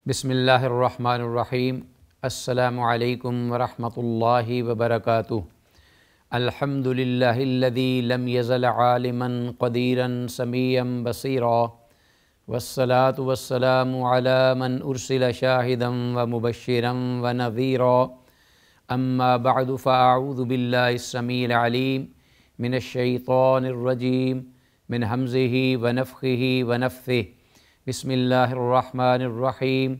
بسم اللہ الرحمن الرحیم۔ السلام علیکم ورحمۃ اللہ وبرکاتہ۔ الحمد للہ الذی لم یزل عالما قدیرا سمیعا بصیرا، والصلاة والسلام علی من ارسل شاہدا ومبشرا ونذیرا، اما بعد فاعوذ باللہ السمیع العلیم من الشیطان الرجیم من ہمزہ ونفخہ ونفثہ۔ بسم اللہ الرحمن الرحیم۔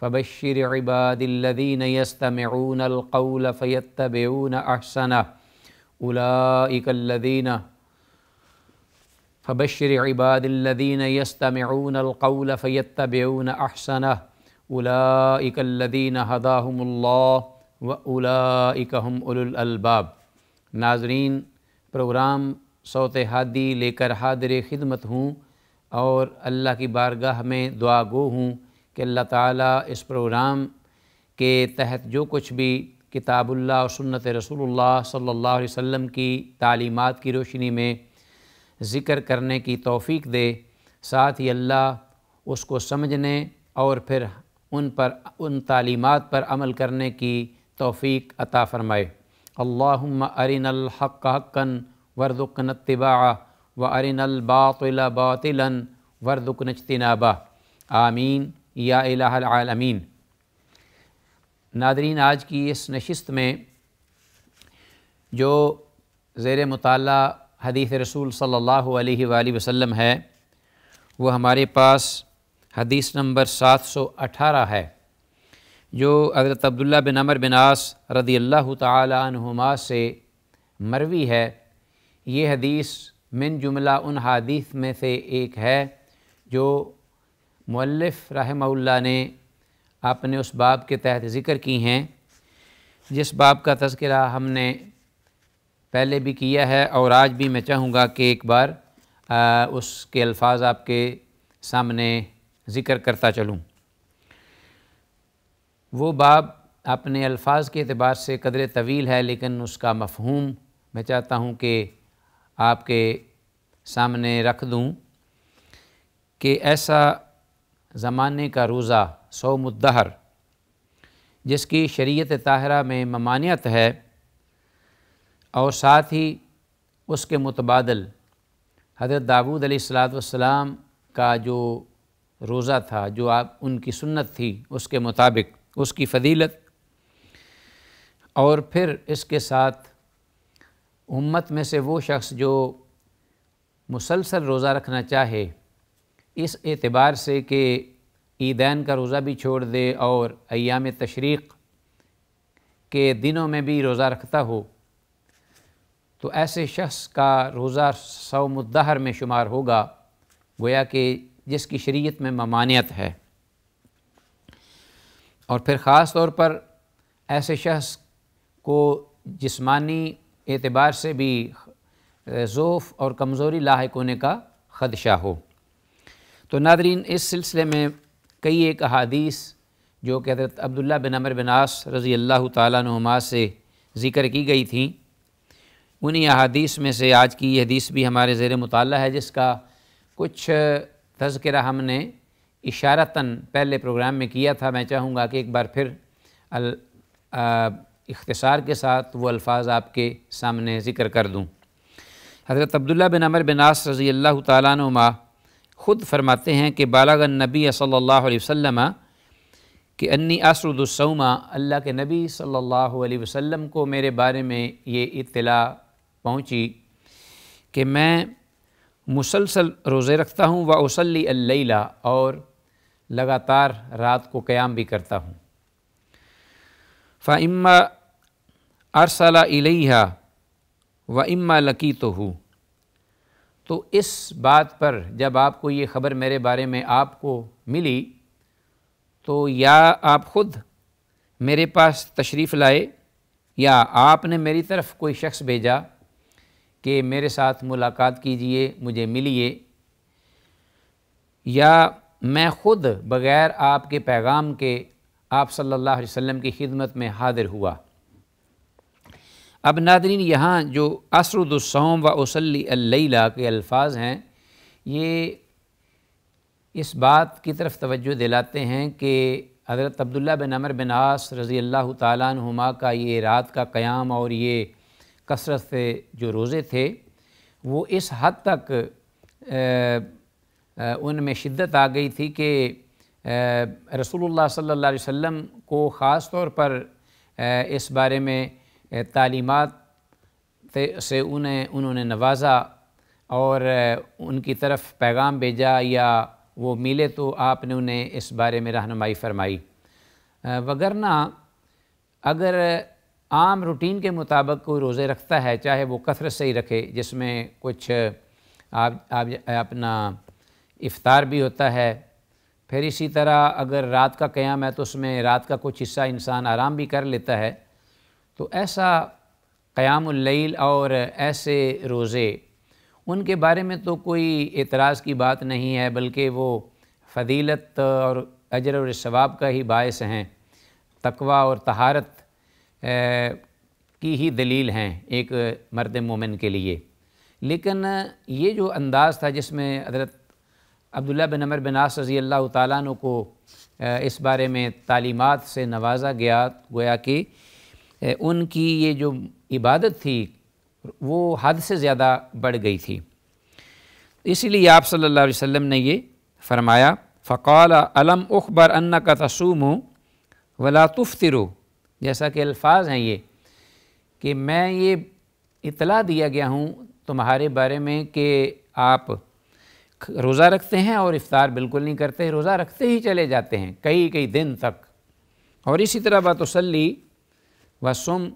فبشر عباد الذین یستمعون القول فیتبعون احسنہ اولئک الذین فبشر عباد الذین یستمعون القول فیتبعون احسنہ اولئک الذین ہداہم اللہ واولئک ہم اولو الالباب۔ ناظرین، پروگرام صوت ہادی لے کر حاضر خدمت ہوں اور اللہ کی بارگاہ میں دعا گو ہوں کہ اللہ تعالیٰ اس پروگرام کے تحت جو کچھ بھی کتاب اللہ اور سنت رسول اللہ صلی اللہ علیہ وسلم کی تعلیمات کی روشنی میں ذکر کرنے کی توفیق دے، ساتھ ہی اللہ اس کو سمجھنے اور پھر ان تعلیمات پر عمل کرنے کی توفیق عطا فرمائے۔ اللہم ارنا الحق حقا وارزقنا اتباعہ وارنا الباطل باطلا وارزقنا اجتنابہ، آمین یا الہ العالمین۔ ناظرین، آج کی اس نشست میں جو زیر مطالعہ حدیث رسول صلی اللہ علیہ وآلہ وسلم ہے، وہ ہمارے پاس حدیث نمبر 718 ہے، جو حضرت عبداللہ بن عمرو بن عاص رضی اللہ تعالی عنہما سے مروی ہے۔ یہ حدیث من جملہ ان حدیث میں سے ایک ہے جو مؤلف رحمہ اللہ نے اپنے اس باب کے تحت ذکر کی ہیں، جس باب کا تذکرہ ہم نے پہلے بھی کیا ہے اور آج بھی میں چاہوں گا کہ ایک بار اس کے الفاظ آپ کے سامنے ذکر کرتا چلوں۔ وہ باب اپنے الفاظ کے اعتبار سے قدر طویل ہے، لیکن اس کا مفہوم میں چاہتا ہوں کہ آپ کے سامنے رکھ دوں کہ ایسا زمانے کا روزہ صوم الدہر جس کی شریعت طاہرہ میں ممانعت ہے، اور ساتھ ہی اس کے متبادل حضرت داؤد علیہ السلام کا جو روزہ تھا، جو ان کی سنت تھی، اس کے مطابق اس کی فضیلت، اور پھر اس کے ساتھ امت میں سے وہ شخص جو مسلسل روزہ رکھنا چاہے، اس اعتبار سے کہ عیدین کا روزہ بھی چھوڑ دے اور ایام تشریق کے دنوں میں بھی روزہ رکھتا ہو، تو ایسے شخص کا روزہ صوم الدہر میں شمار ہوگا، گویا کہ جس کی شریعت میں ممانعت ہے۔ اور پھر خاص طور پر ایسے شخص کو جسمانی اعتبار سے بھی ضعف اور کمزوری لاحق ہونے کا خدشہ ہو۔ تو ناظرین، اس سلسلے میں کئی ایک احادیث جو کہ حضرت عبداللہ بن عمرو بن عاص رضی اللہ تعالیٰ عنہما سے ذکر کی گئی تھیں، انہی احادیث میں سے آج کی یہ حدیث بھی ہمارے زیر مطالعہ ہے، جس کا کچھ تذکرہ ہم نے اشارتاً پہلے پروگرام میں کیا تھا۔ میں چاہوں گا کہ ایک بار پھر اختصار کے ساتھ وہ الفاظ آپ کے سامنے ذکر کر دوں۔ حضرت عبداللہ بن عمرو بن عاص رضی اللہ تعالیٰ عنہما خود فرماتے ہیں کہ بالغ النبی صلی اللہ علیہ وسلم کہ انی اسرد الصوم، اللہ کے نبی صلی اللہ علیہ وسلم کو میرے بارے میں یہ اطلاع پہنچی کہ میں مسلسل روزے رکھتا ہوں، واصلی اللیل، اور لگاتار رات کو قیام بھی کرتا ہوں۔ فاما ارسل الیہا واما لقیتہ، تو اس بات پر جب آپ کو یہ خبر میرے بارے میں آپ کو ملی، تو یا آپ خود میرے پاس تشریف لائے یا آپ نے میری طرف کوئی شخص بھیجا کہ میرے ساتھ ملاقات کیجئے، مجھے ملیے، یا میں خود بغیر آپ کے پیغام کے آپ صلی اللہ علیہ وسلم کی خدمت میں حاضر ہوا۔ اب ناظرین، یہاں جو اسرد الصوم و اصلی اللیل کے الفاظ ہیں، یہ اس بات کی طرف توجہ دلاتے ہیں کہ حضرت عبداللہ بن عمرو بن عاص رضی اللہ تعالیٰ عنہما کا یہ رات کا قیام اور یہ کثرت سے جو روزے تھے وہ اس حد تک ان میں شدت آ گئی تھی کہ رسول اللہ صلی اللہ علیہ وسلم کو خاص طور پر اس بارے میں تعلیمات سے انہوں نے نوازا اور ان کی طرف پیغام بھیجا یا وہ ملے تو آپ نے انہیں اس بارے میں رہنمائی فرمائی، وگرنہ اگر عام روٹین کے مطابق کوئی روزے رکھتا ہے چاہے وہ کثرت سے ہی رکھے، جس میں کچھ اپنا افطار بھی ہوتا ہے، پھر اسی طرح اگر رات کا قیام ہے تو اس میں رات کا کچھ حصہ انسان آرام بھی کر لیتا ہے، تو ایسا قیام اللیل اور ایسے روزے ان کے بارے میں تو کوئی اعتراض کی بات نہیں ہے، بلکہ وہ فضیلت اور اجر اور ثواب کا ہی باعث ہیں، تقوی اور طہارت کی ہی دلیل ہیں ایک مرد مومن کے لیے۔ لیکن یہ جو انداز تھا جس میں حضرت عبداللہ بن عمرو بن عاص رضی اللہ تعالیٰ عنہ کو اس بارے میں تعلیمات سے نوازا گویا کہ ان کی یہ جو عبادت تھی وہ حد سے زیادہ بڑھ گئی تھی، اسی لیے آپ صلی اللہ علیہ وسلم نے یہ فرمایا فقال الم اخبر انک تصوم ولا تفطر، جیسا کہ الفاظ ہیں یہ کہ میں یہ اطلاع دیا گیا ہوں تمہارے بارے میں کہ آپ روزہ رکھتے ہیں اور افطار بالکل نہیں کرتے، روزہ رکھتے ہی چلے جاتے ہیں کئی دن تک، اور اسی طرح وتصلی وصم،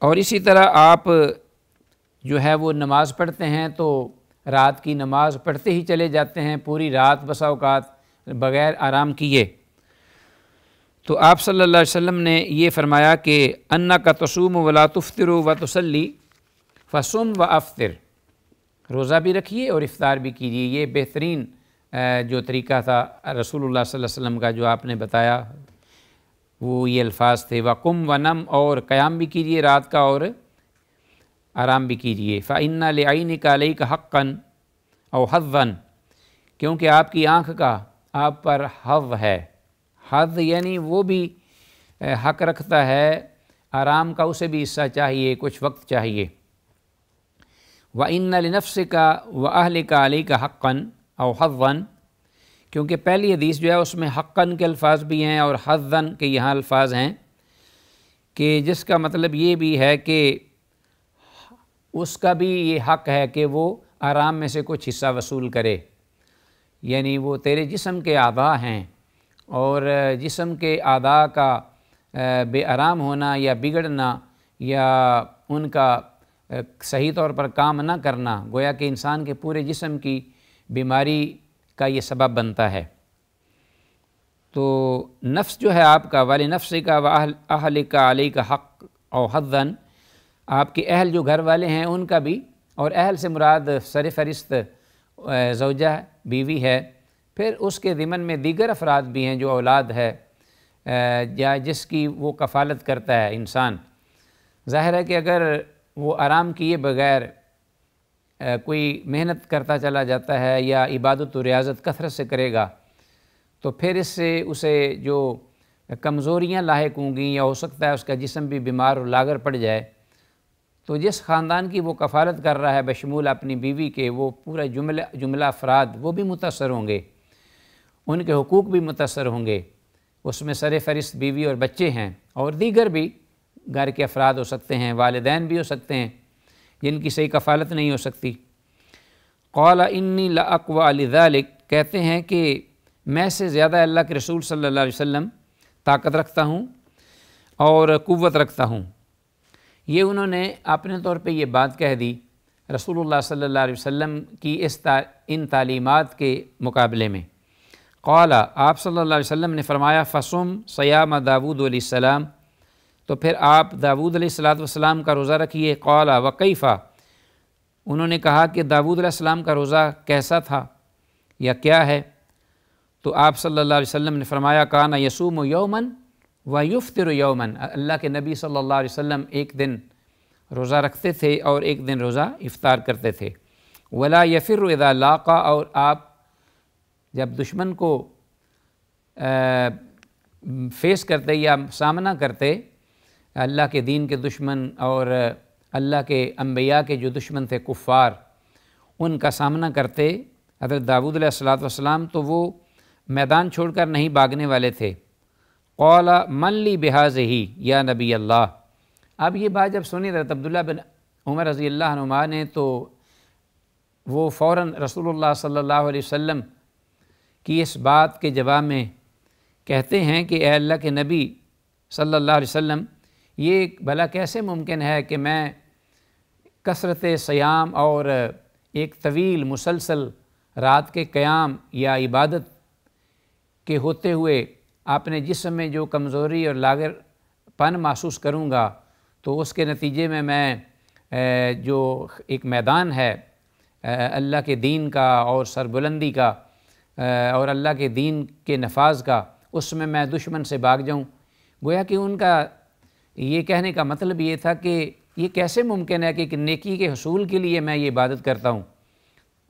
اور اسی طرح آپ جو ہے وہ نماز پڑھتے ہیں تو رات کی نماز پڑھتے ہی چلے جاتے ہیں پوری رات بسا اوقات بغیر آرام کیے۔ تو آپ صلی اللہ علیہ وسلم نے یہ فرمایا کہ انک تصوم ولا تفطر وتصلی فصم وافطر، روزہ بھی رکھیے اور افطار بھی کیجیے۔ یہ بہترین جو طریقہ تھا رسول اللہ صلی اللہ علیہ وسلم کا جو آپ نے بتایا وہ یہ الفاظ تھے، وقم ونم، اور قیام بھی کیجیے رات کا اور آرام بھی کیجیے۔ فإن لعینک علیک حقا او حظا، کیونکہ آپ کی آنکھ کا آپ پر حظ ہے، حظ یعنی وہ بھی حق رکھتا ہے آرام کا، اسے بھی حصہ چاہیے، کچھ وقت چاہیے۔ وإن لنفسک وأہلک علیک حقا او حظا، کیونکہ پہلی حدیث جو ہے اس میں حقاً کے الفاظ بھی ہیں اور حظاً کے یہاں الفاظ ہیں، کہ جس کا مطلب یہ بھی ہے کہ اس کا بھی یہ حق ہے کہ وہ آرام میں سے کچھ حصہ وصول کرے، یعنی وہ تیرے جسم کے اعضاء ہیں اور جسم کے اعضاء کا بے آرام ہونا یا بگڑنا یا ان کا صحیح طور پر کام نہ کرنا گویا کہ انسان کے پورے جسم کی بیماری کا یہ سبب بنتا ہے۔ تو نفس جو ہے آپ کا وَلِنَفْسِكَ وَأَهْلِكَ عَلَيْكَ حق او حظاً، آپ کے اہل جو گھر والے ہیں ان کا بھی، اور اہل سے مراد سر فہرست زوجہ بیوی ہے، پھر اس کے ضمن میں دیگر افراد بھی ہیں جو اولاد ہے یا جس کی وہ کفالت کرتا ہے انسان۔ ظاہر ہے کہ اگر وہ آرام کیے بغیر کوئی محنت کرتا چلا جاتا ہے یا عبادت و ریاضت کثرت سے کرے گا تو پھر اس سے اسے جو کمزوریاں لاحق ہوں گی یا ہو سکتا ہے اس کا جسم بھی بیمار اور لاغر پڑ جائے، تو جس خاندان کی وہ کفالت کر رہا ہے بشمول اپنی بیوی کے، وہ پورا جملہ افراد وہ بھی متاثر ہوں گے، ان کے حقوق بھی متاثر ہوں گے، اس میں سر فہرست بیوی اور بچے ہیں اور دیگر بھی گھر کے افراد ہو سکتے ہیں، والدین بھی ہو سکتے ہیں جن کی صحیح کفالت نہیں ہو سکتی۔ قال انی لاقوی لذلک، کہتے ہیں کہ میں سے زیادہ اللہ کے رسول صلی اللہ علیہ وسلم طاقت رکھتا ہوں اور قوت رکھتا ہوں۔ یہ انہوں نے اپنے طور پہ یہ بات کہہ دی رسول اللہ صلی اللہ علیہ وسلم کی ان تعلیمات کے مقابلے میں۔ قال، آپ صلی اللہ علیہ وسلم نے فرمایا فصم صیام داود علیہ السلام، تو پھر آپ داود علیہ السلام کا روزہ رکھیے۔ قال وکیفا، انہوں نے کہا کہ داود علیہ السلام کا روزہ کیسا تھا یا کیا ہے؟ تو آپ صلی اللہ علیہ وسلم نے فرمایا کان یصوم یوماً ویفطر یوماً، اللہ کے نبی صلی اللہ علیہ وسلم ایک دن روزہ رکھتے تھے اور ایک دن روزہ افطار کرتے تھے۔ ولا یفر اذا لاقا، اور آپ جب دشمن کو فیس کرتے یا سامنا کرتے، اللہ کے دین کے دشمن اور اللہ کے انبیاء کے جو دشمن تھے کفار، ان کا سامنا کرتے حضرت داؤد علیہ الصلوۃ والسلام، تو وہ میدان چھوڑ کر نہیں بھاگنے والے تھے۔ قال من لی بہذہ یا نبی اللہ۔ اب یہ بات جب سنی حضرت عبداللہ بن عمر رضی اللہ عنہما نے، تو وہ فوراً رسول اللہ صلی اللہ علیہ وسلم کی اس بات کے جواب میں کہتے ہیں کہ اے اللہ کے نبی صلی اللہ علیہ وسلم، یہ بھلا کیسے ممکن ہے کہ میں کثرت صیام اور ایک طویل مسلسل رات کے قیام یا عبادت کے ہوتے ہوئے اپنے جسم میں جو کمزوری اور لاغر پن محسوس کروں گا، تو اس کے نتیجے میں جو ایک میدان ہے اللہ کے دین کا اور سربلندی کا اور اللہ کے دین کے نفاذ کا، اس میں دشمن سے بھاگ جاؤں۔ گویا کہ ان کا یہ کہنے کا مطلب یہ تھا کہ یہ کیسے ممکن ہے کہ ایک نیکی کے حصول کے لیے میں یہ عبادت کرتا ہوں،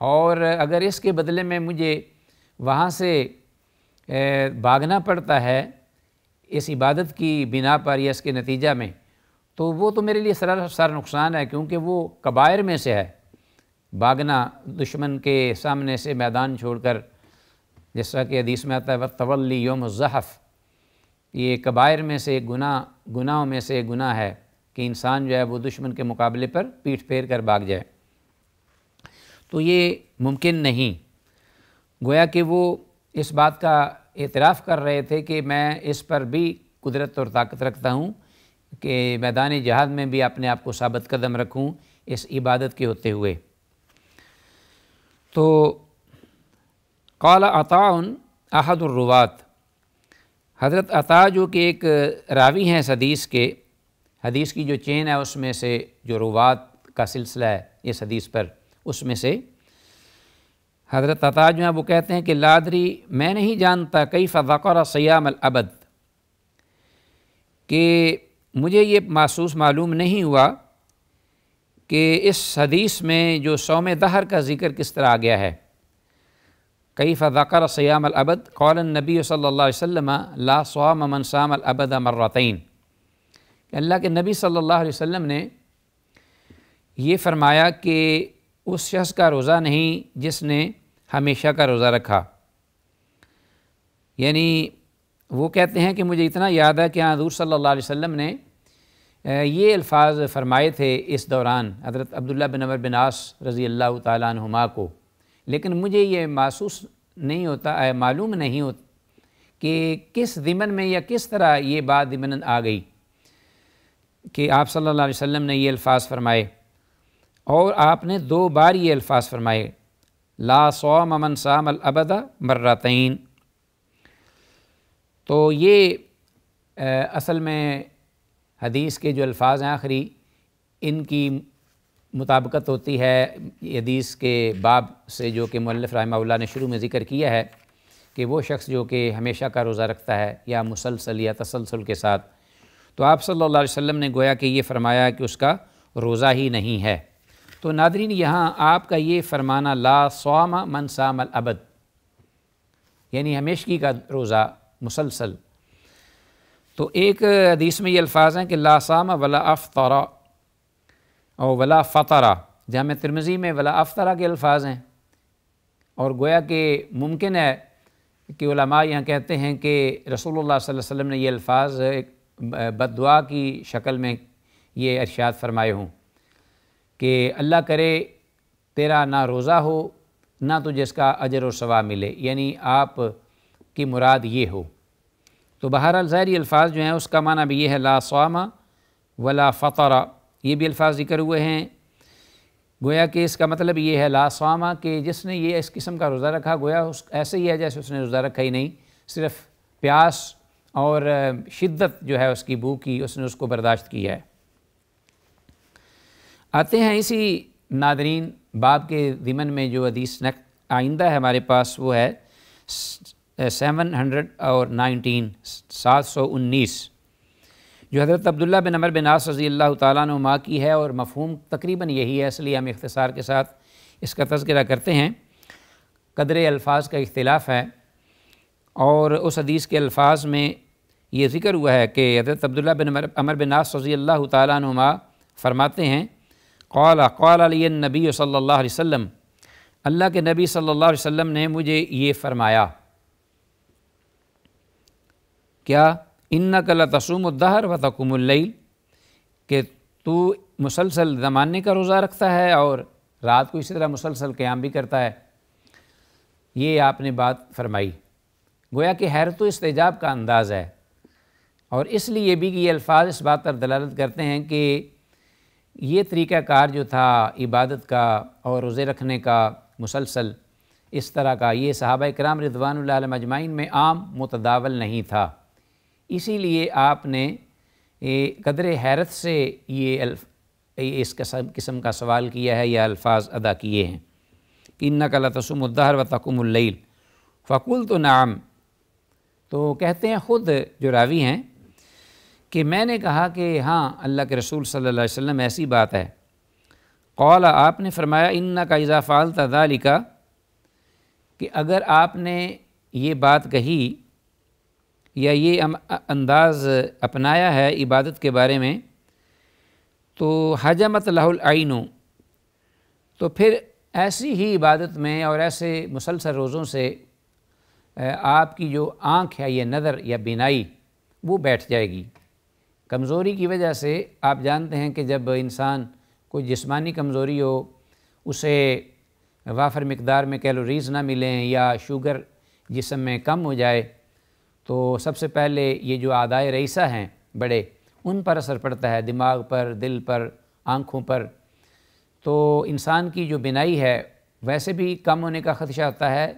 اور اگر اس کے بدلے میں مجھے وہاں سے بھاگنا پڑتا ہے اس عبادت کی بنا پر یا اس کے نتیجہ میں، تو وہ تو میرے لیے سراسر نقصان ہے، کیونکہ وہ کبائر میں سے ہے۔ بھاگنا دشمن کے سامنے سے میدان چھوڑ کر، جس طرح کہ حدیث میں آتا ہے وَالتَّوَلِّ یوم الزحف، یہ کبائر میں سے گناہوں میں سے گناہ ہے کہ انسان جو ہے وہ دشمن کے مقابلے پر پیٹھ پھیر کر بھاگ جائے۔ تو یہ ممکن نہیں۔ گویا کہ وہ اس بات کا اعتراف کر رہے تھے کہ میں اس پر بھی قدرت اور طاقت رکھتا ہوں کہ میدان جہاد میں بھی اپنے آپ کو ثابت قدم رکھوں اس عبادت کے ہوتے ہوئے۔ تو قال عطاء احد الروات، حضرت عطا جو کہ ایک راوی ہیں اس حدیث کی جو چین ہے اس میں سے، جو روات کا سلسلہ ہے اس حدیث پر، اس میں سے حضرت عطا جو ہیں وہ کہتے ہیں کہ لادری، میں نہیں جانتا کیف ذکر صیام الابد، کہ مجھے یہ محسوس معلوم نہیں ہوا کہ اس حدیث میں جو صوم دہر کا ذکر کس طرح آ گیا ہے۔ کیف ذکر صیام الابد، قال النبی صلی اللہ علیہ وسلم لا صام من صام الابد مرتین، اللہ کے نبی صلی اللہ علیہ وسلم نے یہ فرمایا کہ اس شخص کا روزہ نہیں جس نے ہمیشہ کا روزہ رکھا۔ یعنی وہ کہتے ہیں کہ مجھے اتنا یاد ہے کہ حضور صلی اللہ علیہ وسلم نے یہ الفاظ فرمائے تھے اس دوران حضرت عبداللہ بن عمر بن عاص رضی اللہ تعالیٰ عنہما کو، لیکن مجھے یہ محسوس نہیں ہوتا، معلوم نہیں ہوتا کہ کس ضمن میں یا کس طرح یہ بات ضمن آ گئی کہ آپ صلی اللہ علیہ وسلم نے یہ الفاظ فرمائے، اور آپ نے 2 بار یہ الفاظ فرمائے، لا صوم من صام الابد مرتین۔ تو یہ اصل میں حدیث کے جو الفاظ ہیں آخری، ان کی مطابقت ہوتی ہے حدیث کے باب سے جو کہ مؤلف رحمہ اللہ نے شروع میں ذکر کیا ہے کہ وہ شخص جو کہ ہمیشہ کا روزہ رکھتا ہے یا مسلسل یا تسلسل کے ساتھ، تو آپ صلی اللہ علیہ وسلم نے گویا کہ یہ فرمایا کہ اس کا روزہ ہی نہیں ہے۔ تو ناظرین، یہاں آپ کا یہ فرمانا لا صوم من صام الابد، یعنی ہمیشگی کا روزہ مسلسل، تو ایک حدیث میں یہ الفاظ ہیں کہ لا صام ولا افطر اور ولا فطر، جامع ترمذی میں ولا افطر کے الفاظ ہیں، اور گویا کہ ممکن ہے کہ علماء یہاں کہتے ہیں کہ رسول اللہ صلی اللہ علیہ وسلم نے یہ الفاظ بد دعا کی شکل میں یہ ارشاد فرمائے ہوں کہ اللہ کرے تیرا نہ روزہ ہو نہ تجھے اس کا اجر و ثواب ملے، یعنی آپ کی مراد یہ ہو۔ تو بہرحال ظاہری الفاظ جو ہیں اس کا معنی بھی یہ ہے لا صام ولا فطر، یہ بھی الفاظ ذکر ہوئے ہیں۔ گویا کہ اس کا مطلب یہ ہے لا صام کہ جس نے یہ اس قسم کا روزہ رکھا گویا ایسے ہی ہے جیسے اس نے روزہ رکھا ہی نہیں، صرف پیاس اور شدت جو ہے اس کی بھوک کی اس نے اس کو برداشت کیا ہے۔ آتے ہیں اسی ناظرین باب کے ضمن میں جو حدیث آئندہ ہے ہمارے پاس، وہ ہے 719 719 جو حضرت عبداللہ بن عمر بن عاص رضی اللہ تعالیٰ عنہما کی ہے، اور مفہوم تقریباً یہی ہے، اس لیے ہم اختصار کے ساتھ اس کا تذکرہ کرتے ہیں۔ قدر الفاظ کا اختلاف ہے، اور اس حدیث کے الفاظ میں یہ ذکر ہوا ہے کہ حضرت عبداللہ بن عمر بن عاص رضی اللہ تعالیٰ عنہما فرماتے ہیں، قال علی النبی صلی اللہ علیہ وسلم، اللہ کے نبی صلی اللہ علیہ وسلم نے مجھے یہ فرمایا، کیا؟ انک لتصوم الدہر وتقوم اللیل، کہ تو مسلسل زمانے کا روزہ رکھتا ہے اور رات کو اسی طرح مسلسل قیام بھی کرتا ہے۔ یہ آپ نے بات فرمائی، گویا کہ حیرت و استعجاب کا انداز ہے، اور اس لیے بھی کہ یہ الفاظ اس بات پر دلالت کرتے ہیں کہ یہ طریقہ کار جو تھا عبادت کا اور روزے رکھنے کا مسلسل اس طرح کا، یہ صحابہ کرام رضوان اللہ علیہم اجمعین میں عام متداول نہیں تھا۔ اسی لیے آپ نے قدر حیرت سے اس قسم کا سوال کیا ہے یا الفاظ ادا کیے ہیں کہ انک لتصوم الدہر وتقوم اللیل، فقلت نعم، تو کہتے ہیں خود جو راوی ہیں کہ میں نے کہا کہ ہاں اللہ کے رسول صلی اللہ علیہ وسلم ایسی بات ہے۔ قال، آپ نے فرمایا، انک اذا فعلت ذلک، کہ اگر آپ نے یہ بات کہی یا یہ انداز اپنایا ہے عبادت کے بارے میں، تو حجمت لہ العین، تو پھر ایسی ہی عبادت میں اور ایسے مسلسل روزوں سے آپ کی جو آنکھ ہے، یہ نظر یا بینائی، وہ بیٹھ جائے گی۔ کمزوری کی وجہ سے آپ جانتے ہیں کہ جب انسان کوئی جسمانی کمزوری ہو، اسے وافر مقدار میں کیلوریز نہ ملیں یا شوگر جسم میں کم ہو جائے، تو سب سے پہلے یہ جو اعضائے رئیسہ ہیں بڑے، ان پر اثر پڑتا ہے، دماغ پر، دل پر، آنکھوں پر۔ تو انسان کی جو بینائی ہے ویسے بھی کم ہونے کا خدشہ ہوتا ہے،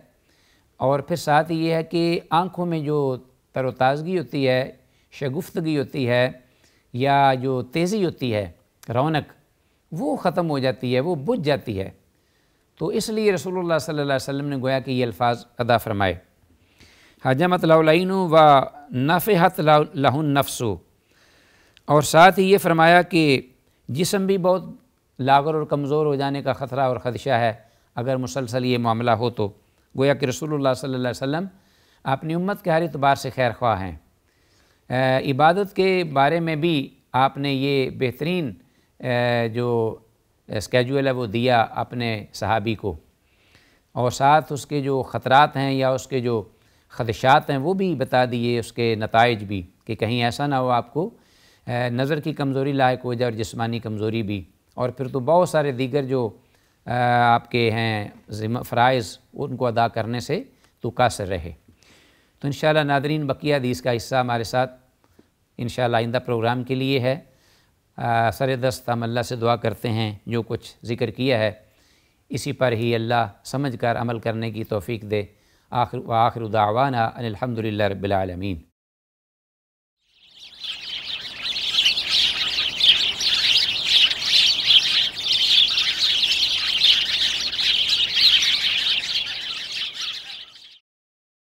اور پھر ساتھ یہ ہے کہ آنکھوں میں جو تر و تازگی ہوتی ہے، شگفتگی ہوتی ہے، یا جو تیزی ہوتی ہے، رونق، وہ ختم ہو جاتی ہے، وہ بجھ جاتی ہے۔ تو اس لیے رسول اللہ صلی اللہ علیہ وسلم نے گویا کہ یہ الفاظ ادا فرمائے، حجمت لہ العین و نفحت لہ النفس، اور ساتھ ہی یہ فرمایا کہ جسم بھی بہت لاغر اور کمزور ہو جانے کا خطرہ اور خدشہ ہے اگر مسلسل یہ معاملہ ہو تو۔ گویا کہ رسول اللہ صلی اللہ علیہ وسلم اپنی امت کے ہر اعتبار سے خیر خواہ ہیں۔ عبادت کے بارے میں بھی آپ نے یہ بہترین جو اسکیجول ہے وہ دیا اپنے صحابی کو، اور ساتھ اس کے جو خطرات ہیں یا اس کے جو خدشات ہیں وہ بھی بتا دیے، اس کے نتائج بھی، کہ کہیں ایسا نہ ہو آپ کو نظر کی کمزوری لاحق ہو جائے اور جسمانی کمزوری بھی، اور پھر تو بہت سارے دیگر جو آپ کے ہیں فرائض، ان کو ادا کرنے سے تو قاصر رہے۔ تو انشاءاللہ ناظرین، بقیہ حدیث کا حصہ ہمارے ساتھ انشاءاللہ آئندہ پروگرام کے لیے ہے۔ سر دست ہم اللہ سے دعا کرتے ہیں جو کچھ ذکر کیا ہے اسی پر ہی اللہ سمجھ کر عمل کرنے کی توفیق دے۔ آخر دعوانا ان الحمدللہ رب العالمین۔